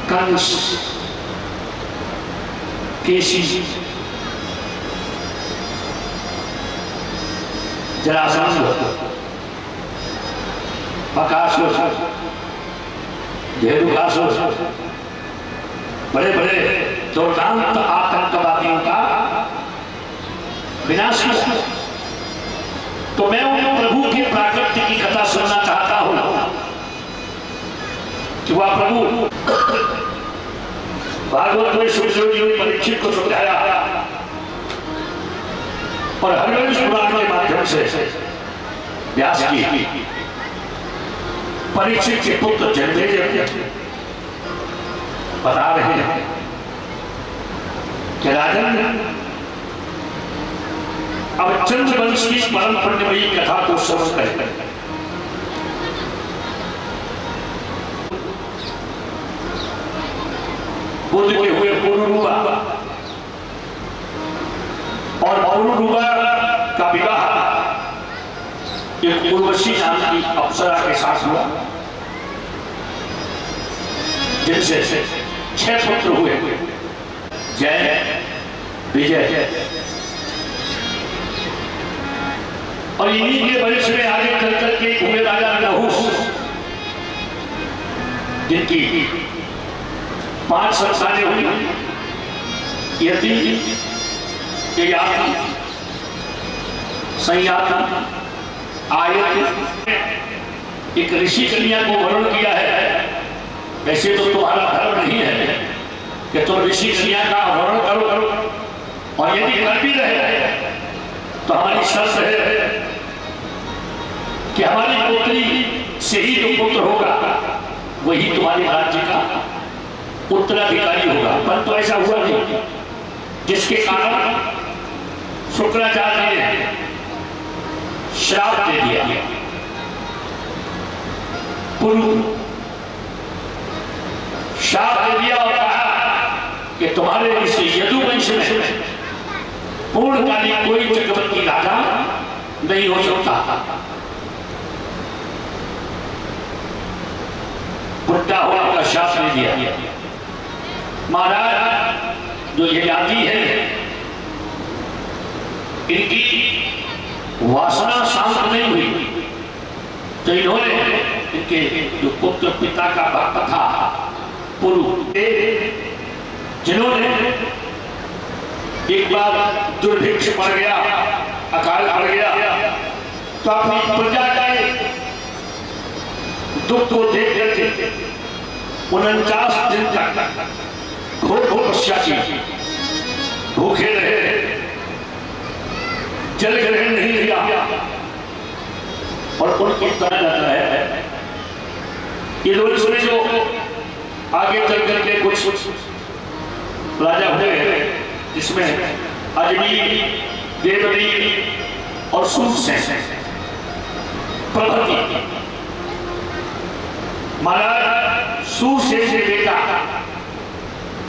कंस, केसी, जरासंध, बकासुर, धेनुकासुर, बड़े बड़े दुर्दांत आतंकवादियों का विनाश किया। तो मैं उन प्रभु की प्राकृति की कथा सुनना चाहता हूं कि वह प्रभु भागवत में सुखदेव जी ने परीक्षित को समझाया और हरिवंश पुराण के माध्यम से व्यास की परीक्षित के पुत्र जन्मेजय बता रहे हैं कि राजन अब चंद्रवंश की परम पुण्यमयी कथा को श्रवण करें। बुद्ध के हुए पुरुरूपा और पुरुरूपा का विवाह एक उर्वशी नाम की अप्सरा के साथ हुआ, जिनसे 6 पुत्र हुए, जय, विजय, और इन्हीं के वंश में आगे चलकर के हुए राजा नहुष, जिनकी 5 संतानें हुई, यदि संयाति, आयत, एक ऋषि कन्या को वर्ण किया है। वैसे तो तुम्हारा धर्म नहीं है कि तुम ऋषि कन्या का वर्ण करो, और यदि कर भी रहे तो हमारी शर्त है कि हमारी पुत्री से ही जो पुत्र होगा वही तुम्हारे राज्य का उत्तराधिकारी होगा। परंतु ऐसा हुआ नहीं, जिसके कारण शुक्राचार्य ने श्राप दे दिया। पुरु श्राप दे दिया और कहा कि तुम्हारे इस यदुवंश में पूर्णकालिक कोई चक्रवर्ती राजा नहीं हो सकता। बुढ़ा होने का श्राप दे दिया। महाराज, जो ये जाति है इनकी वासना शांत नहीं हुई, तो इन्होंने इनके जो पुत्र पिता का भक्त था पुरु, जिन्होंने एक बार दुर्भिक्ष पड़ गया, अकाल पड़ गया, तो अपनी प्रजा के दुख को देख करके 49 दिन तक घोर तपस्या की, भूखे रहे, जल ग्रहण नहीं किया, और उनको बताया जाता है कि लोग इसमें जो आगे चल करके कुछ राजा हुए, जिसमें अजमेर, देवरी और सूरसेन प्रभृति। महाराज, सूरसेन से बेटा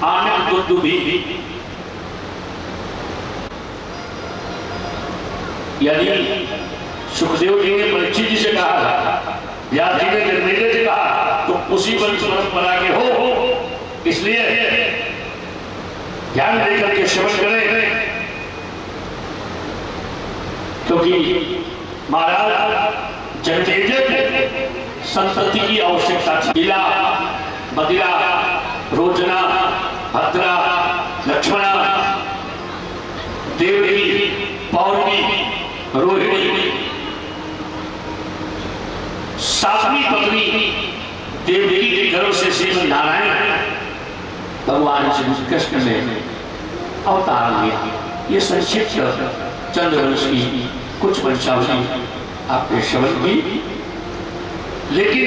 आनंद दुंदुभी, यदि सुखदेव जी ने परीक्षित जी से कहा, व्यास जी ने जन्मेजय से कहा, तो उसी वंश परंपरा के हो, इसलिए ध्यान देकर के श्रवण करें, क्योंकि महाराज जन्मेजय संतति की आवश्यकता थी। लीला, मदिरा, रोजना, भद्रा, लक्ष्मणा, देवकी, पौर्णी, रोहिणी, 7वीं पत्नी देवकी के गर्भ से श्रीमद नारायण भगवान श्री कृष्ण ने अवतार लिया। ये संक्षिप्त चंद्रवंश की कुछ वंशावली आपने श्रवण की, लेकिन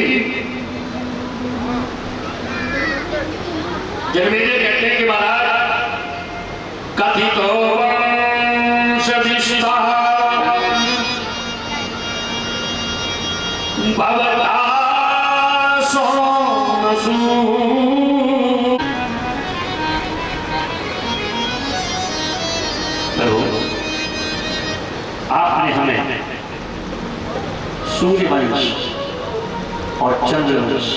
जन्मेजय कहते हैं कि महाराज, कथितो वंश विस्तार भवता सोमसु आपने हमें सूर्यवंश और चंद्रवंश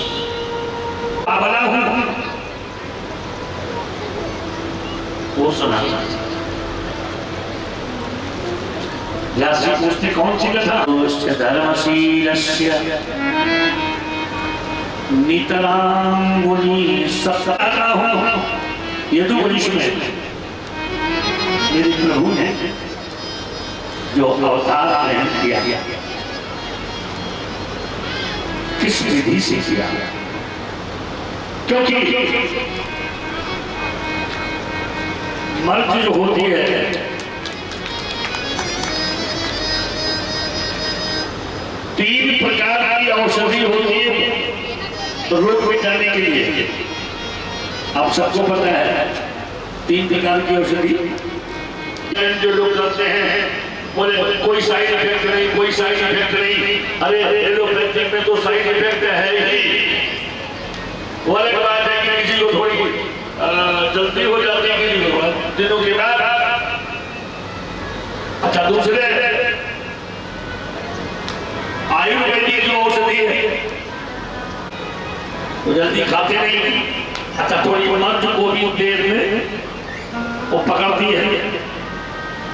बना हूं वो सुना। व्यास जी पूछते कौन सी कथा? धर्मशीलस्य नितरां मुनि सत्ता हूं। ये तो मनुष्य में मेरे प्रभु ने जो अवतार ग्रहण किया किस विधि से किया? क्योंकि मर्ज जो होती है तीन प्रकार की औषधि होती है रोग मिटाने के लिए। आप सबको पता है तीन प्रकार की औषधि जो लोग करते हैं, बोले कोई साइड इफेक्ट नहीं, कोई साइड इफेक्ट नहीं। अरे एलोपैथिक में तो साइड इफेक्ट है ही। वो अलग बात है कि किसी को थोड़ी जल्दी हो जाती है किसी को दिनों के बाद। अच्छा, दूसरे आयुर्वेदिक जो औषधि है वो जल्दी खाते नहीं। अच्छा, थोड़ी मर्ज को भी देर में वो पकड़ती है।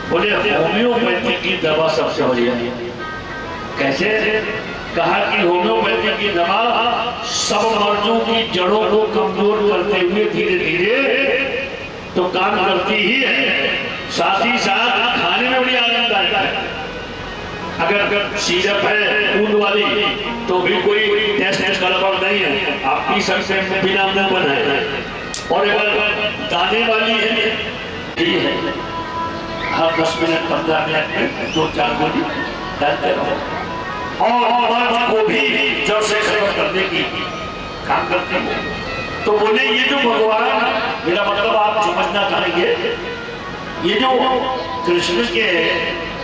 बोले होम्योपैथी की दवा सबसे बढ़िया। कैसे? कहा कि होम्योपैथी की दवा सब मर्जों की जड़ों को कमजोर करते हुए धीरे धीरे तो काम करती ही है, साथ ही साथ खाने में भी आनंद आता है। अगर सिरप है दूध वाली तो भी कोई टेस्ट गड़बड़ नहीं है, आप पी सकते हैं बिना मुंह बनाए। और अगर दाने वाली है हर 10 मिनट 15 मिनट में 2-4 गोली डालते रहो और मर्ज को भी जड़ से खत्म करने की काम करते हैं। तो बोले ये जो भगवान, मेरा मतलब आप समझना चाहेंगे, ये जो कृष्ण के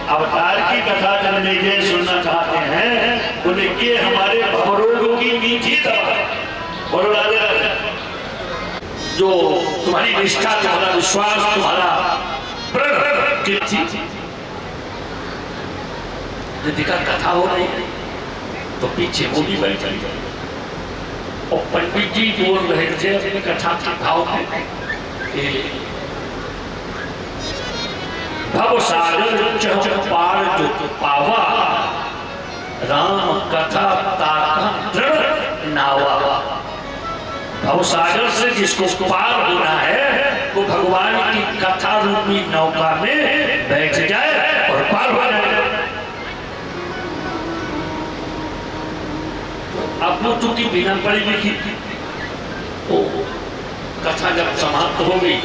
अवतार की कथा जन्मेजय सुनना चाहते हैं, बोले ये हमारे भवरोग की मीठी दवा। बोलो राधे राधे। जो तुम्हारी निष्ठा, तुम्हारा विश्वास, तुम्हारा यदि का कथा हो रही है तो पीछे वो भी बैठ जाए। और पंडित जी बोल रहे थे अपनी कथा के भाव में कि भव सागर पार जो पावा, राम कथा ताका दृढ़ नावा। भव सागर से जिसको पार होना है वो भगवान की कथा रूपी नौका में बैठ जाए और पार हो जाए। अब वो चूंकि बिना पढ़ी लिखी वो कथा जब समाप्त हो गई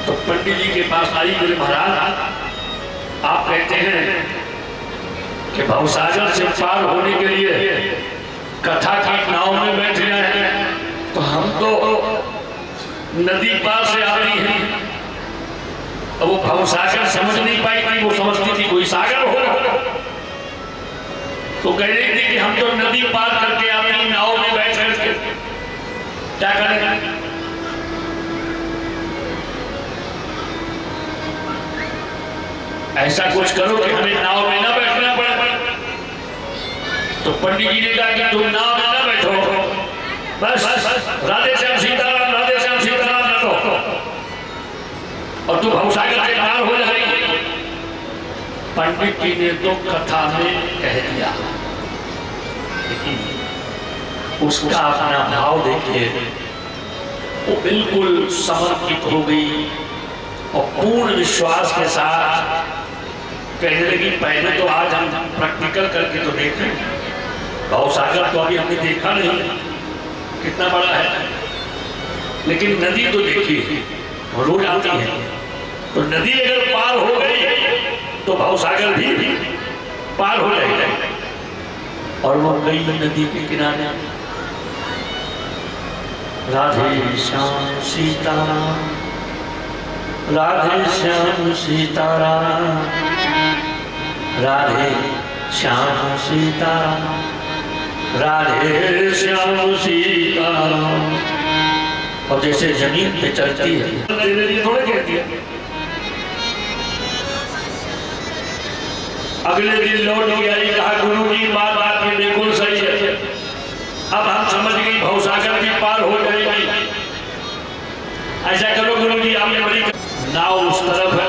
तो पंडित जी के पास आई, बोले महाराज आप कहते हैं कि भवसागर से पार होने के लिए कथा की नाव में बैठ जाए, तो हम तो नदी पार से आती है। अब वो भवसागर समझ नहीं पाई थी, वो समझती थी कोई सागर होगा। तो कह रही थी कि हम तो नदी पार करके आते नाव में बैठ करके क्या करेंगे? ऐसा कुछ करो कि हमें नाव में ना बैठना पड़े। तो पंडित जी ने कहा कि तुम नाव में ना बैठो, बस राधे श्याम सीताराम, राधे श्याम सीताराम ना कहो और तू भवसागर से पार हो जाएगी। पंडित जी ने तो कथा में कह दिया, लेकिन उसका अपना भाव देखिए, वो बिल्कुल समर्पित हो गई और पूर्ण विश्वास के साथ कहने लगी, पहले तो आज हम प्रैक्टिकल करके तो देखें, भवसागर तो अभी हमने देखा नहीं कितना बड़ा है, लेकिन नदी तो देखिए वो रोज आती है। तो नदी अगर पार हो गई तो भवसागर भी पार हो जाएगा। और वो गई नदी के किनारे, राधे श्याम सीताराम, राधे श्याम सीताराम, राधे श्याम सीताराम, राधे श्याम सीताराम। और जैसे जमीन पे चलती है, थोड़े कहती है। अगले दिन लौट के आई, कहा गुरु जी बात आपकी बिल्कुल सही है, अब हम समझ गई भवसागर भी पार हो जाएगी। ऐसा करो गुरु जी, आपने बड़ी नाव उस तरफ है,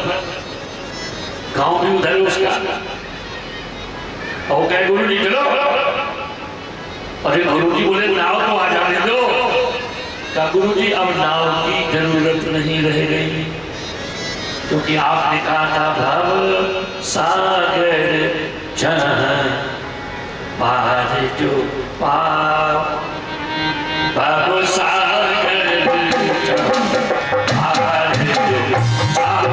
गांव भी उधर है उसका, और कहे गुरु जी चलो। अरे गुरु जी बोले नाव तो आ जाने दो। कहा गुरु जी अब नाव की जरूरत नहीं रह गई, क्योंकि आपने कहा था भव सागर जहाँ पार जो पार, भव सागर जहाँ पार जो पार।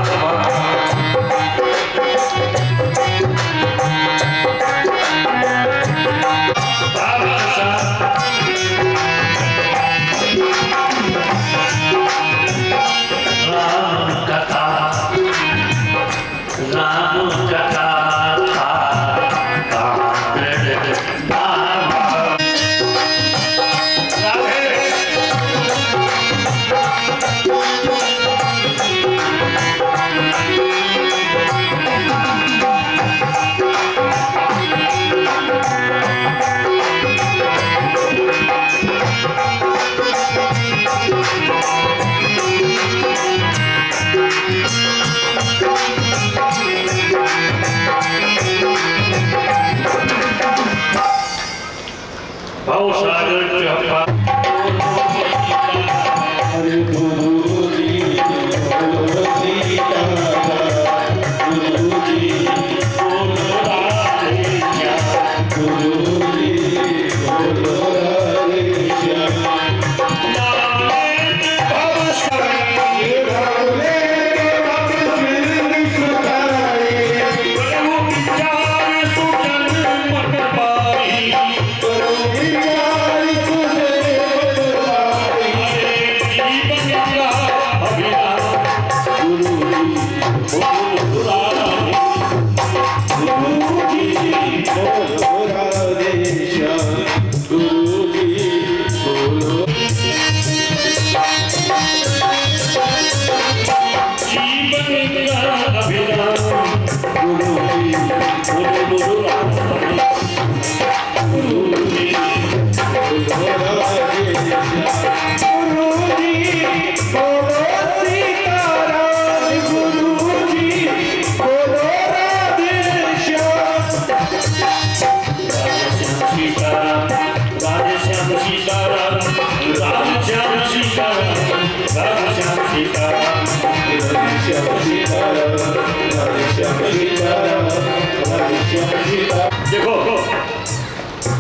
देखो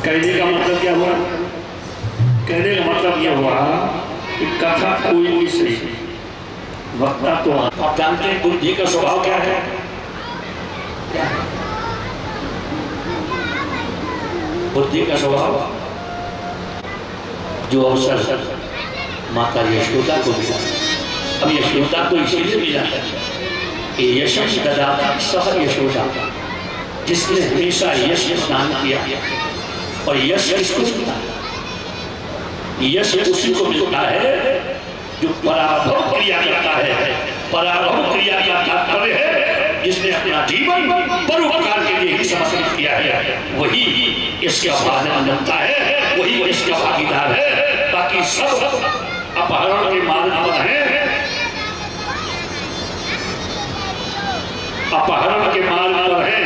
कहने का मतलब क्या हुआ? कहने का मतलब यह हुआ कि कथा कोई भी सही, वक्ता तो आप जानते हैं बुद्धि का स्वभाव क्या है? बुद्धि का स्वभाव जो अवसर माता यशोदा को मिला, अब यशोदा को इसीलिए मिला है कि यशं ददाति सह यशोदा, जिसने हमेशा यश दान किया, और यश किसको मिलता है? यश उसी को मिलता है जो पराभव क्रिया करता है। पराभव क्रिया का तात्पर्य है जिसने अपना जीवन परोपकार के लिए ही समर्पित किया है, वही इसका भाजन बनता है, वही इसका भागीदार है। बाकी सब अपहरण के मार्ग पर हैं, अपहरण के मार्ग पर हैं,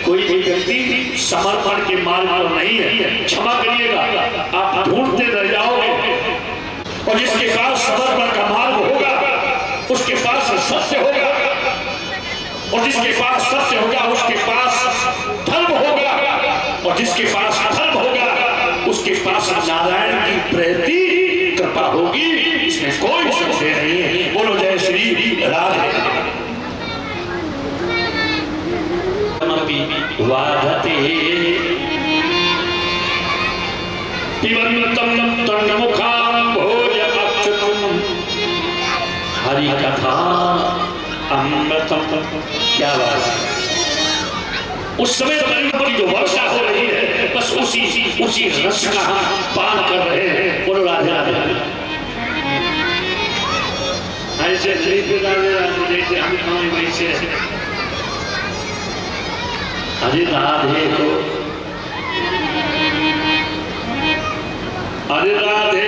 कोई भी व्यक्ति समर्पण के मार्ग पर नहीं है। क्षमा करिएगा, आप ढूंढते रह जाओगे, और जिसके पास समर्पण का मार्ग होगा उसके पास सत्य होगा, और जिसके पास सत्य होगा उसके पास धर्म होगा, और जिसके पास धर्म होगा उसके पास नारायण की प्रीति कृपा होगी। इसमें कोई संशय नहीं है। बोलो जय श्री राधे। वाधते पिबन्तं तन्मुखां भोज अच्युतं हरि कथा अमृतम। क्या बात है? उस समय पर जो वर्षा हो रही है, बस उसी रस का पान कर रहे हैं। बोलो राधे राधे। ऐसे जैसे हम वैसे अरे राधे को, अरे राधे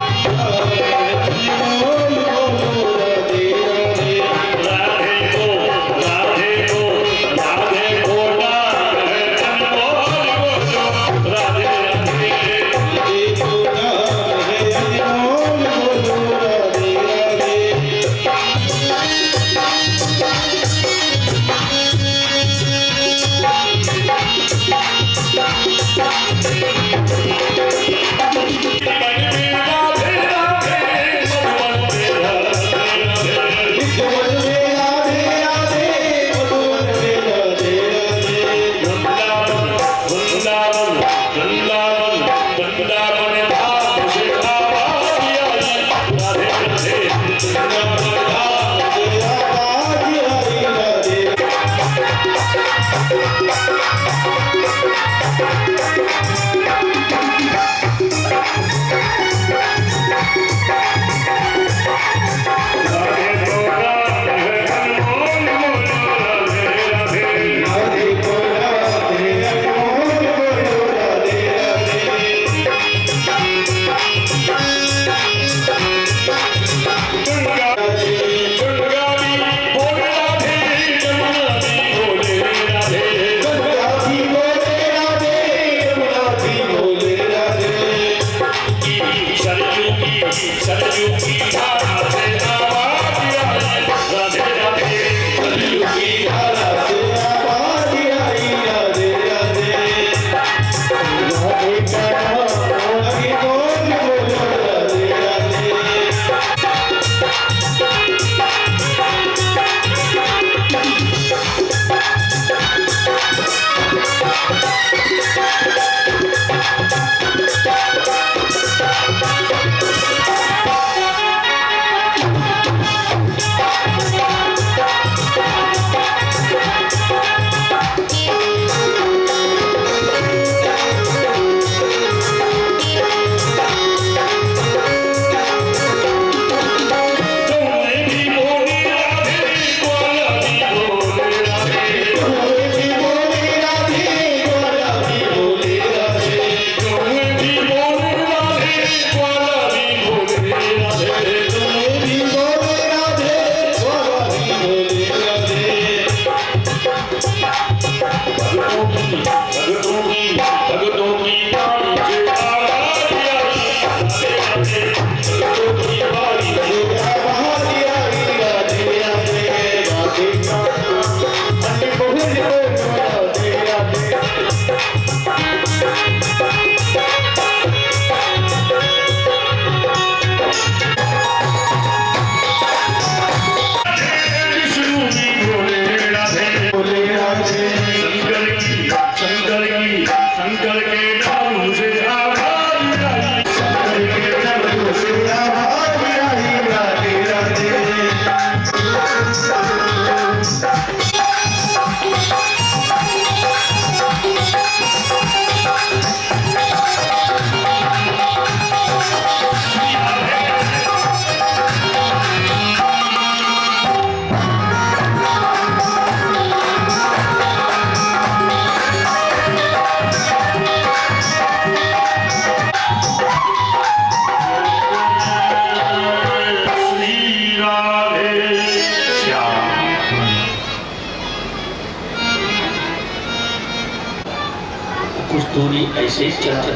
कुछ दूरी ऐसे ही चलते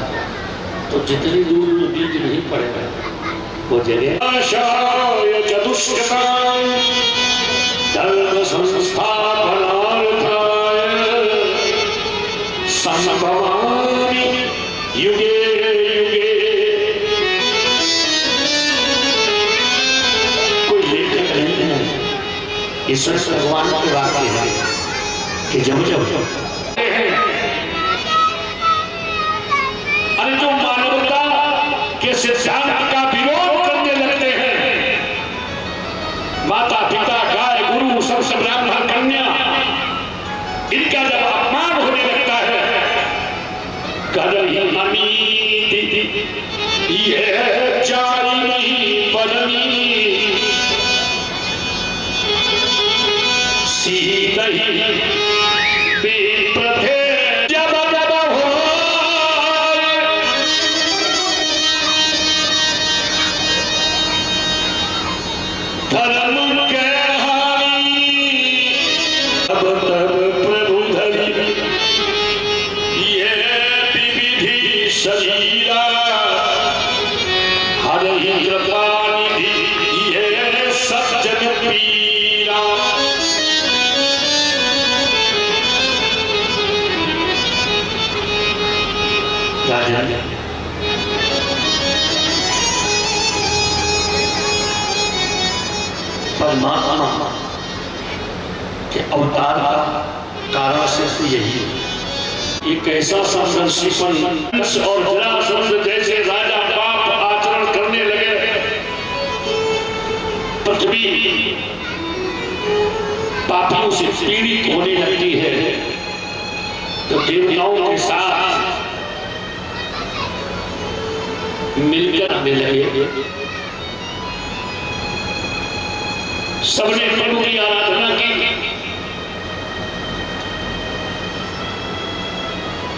तो जितनी दूर बीज नहीं पड़ेगा वो जगह धर्म संस्थापनार्थाय संभवामि युगे युगे। कोई लेखक नहीं है, ईश्वर भगवान की बात है कि जब जब अरे जो मानवता के सिद्धांत का विरोध करने लगते हैं, माता पिता गाय गुरु सबसे ब्राह्मण कन्या, इनका जब अपमान होने लगता है, करही अमीति ये चारी नहीं बननी, सीधही विप्रथे धर्म के हारी अब तब प्रभु धरी ये विविधि शरीरा हर कृपा निधि ये सज्जन पीरा। राजा परमात्मा के अवतार का कारण सिर्फ यही है। एक ऐसा संघर्षीपन और जरासंध जैसे राजा पाप आचरण करने लगे, पृथ्वी पापियों से पीड़ित होने लगती है, तो देवताओं के साथ मिलकर हमें लगे। सबने प्रभु की आराधना की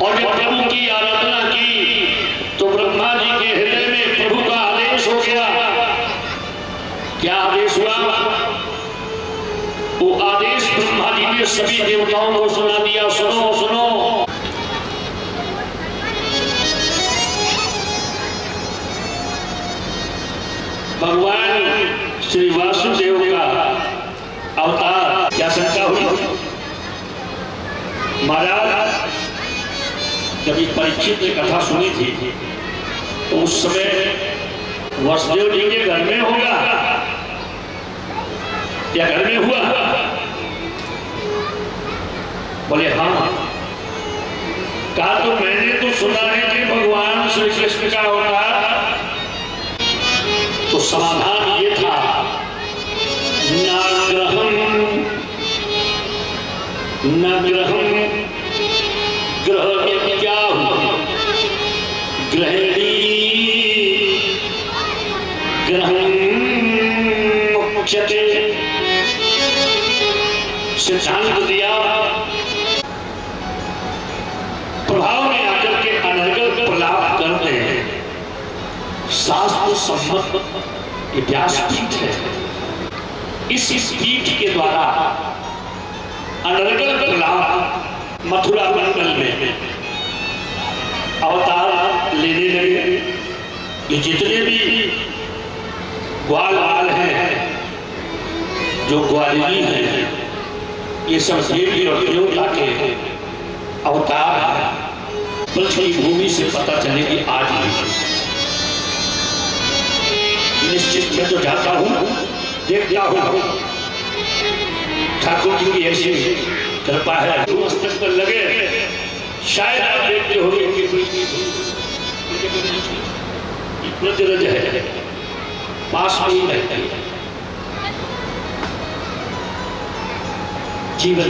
और जब प्रभु की आराधना की तो ब्रह्मा जी के हृदय में प्रभु का आदेश हो गया। क्या आदेश हुआ? वो आदेश ब्रह्मा जी ने सभी देवताओं को सुना दिया। सुनो सुनो, भगवान श्री वासुदेव का अवतार। क्या शंका हुई? महाराज जब परीक्षित ने कथा सुनी थी तो उस समय वसुदेव जी के घर में होगा या घर में हुआ? बोले हाँ। कहा तो मैंने तो सुना है कि भगवान श्री कृष्ण का अवतार। तो समाधान ये था, न ग्रहम ग्रह क्या ग्रहणी ग्रहम मुख्यते। सिद्धांत दिया प्रभाव में आकर के अनर्गल प्रलाप करते हैं। शास्त्र सम्मत व्यासपीठ है। इस पीठ के द्वारा अनर्गल प्रलाप मथुरा मंडल में अवतार लेने लगे। ये जितने भी ग्वाल बाल हैं, जो ग्वालिनी हैं, ये सब देवी और देवता के अवतार हैं। पृथ्वी भूमि से पता चलेगी आज भी। निश्चित मैं तो जाता हूँ, देखता हूँ, ठाकुर जी की ऐसी कृपा है। मस्तक पर लगे, शायद आप देखते होंगे कि प्रजरज है, पास में ही रहती है। जीवन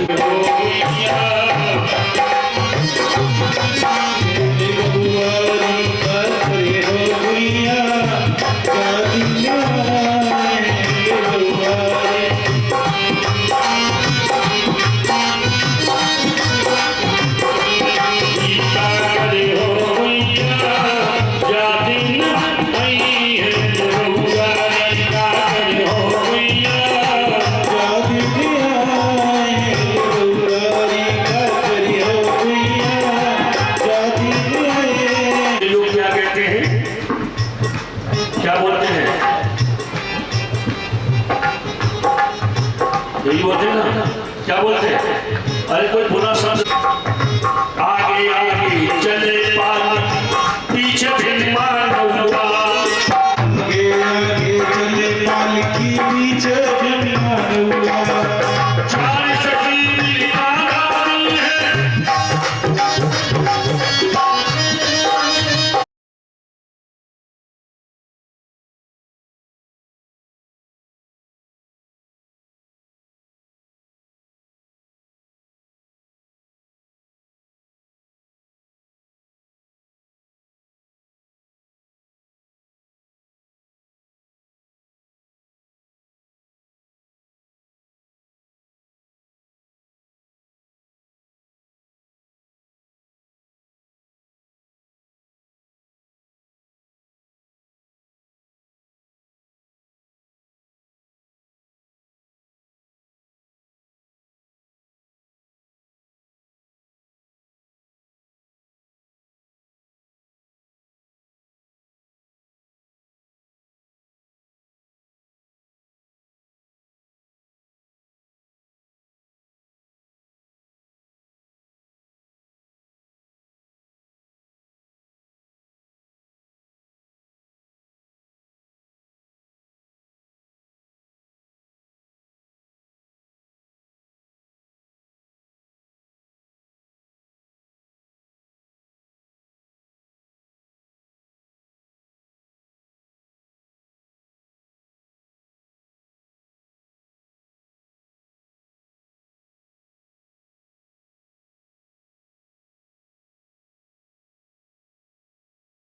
क्या बोलते हैं? अरे कोई बुरा शब्द आगे आगे चले